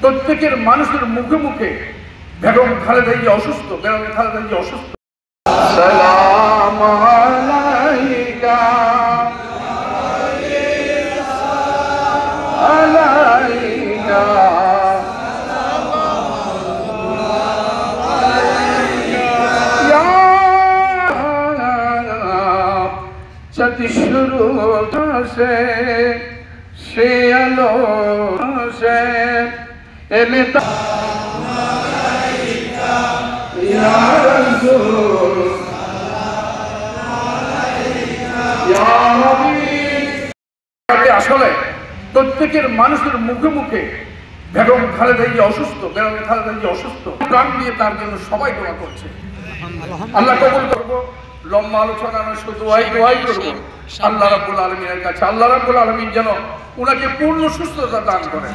প্রত্যেকের মানুষের মুখে মুখে বেগম খালেদা জিয়া অসুস্থ, বেগম খালেদা জিয়া অসুস্থ। সালাম আলাইকা আলাইকা सती शुरू से आलो से एलेता या रसूल या हबीब। আসলে প্রত্যেকের মানুষের মুখে মুখে বেগম খালেদা জিয়া অসুস্থ, বেগম খালেদা জিয়া অসুস্থ। প্রাণ দিয়ে তার জন্য সবাই দোয়া করছে। আল্লাহ কবুল করবো। লম্বা আলোচনা নয়, শুধু দোয়াই করবো আল্লাহ রাব্বুল আলামিনের কাছে। আল্লাহ রাব্বুল আলামিন যেন উনাকে পূর্ণ সুস্থতা দান করেন।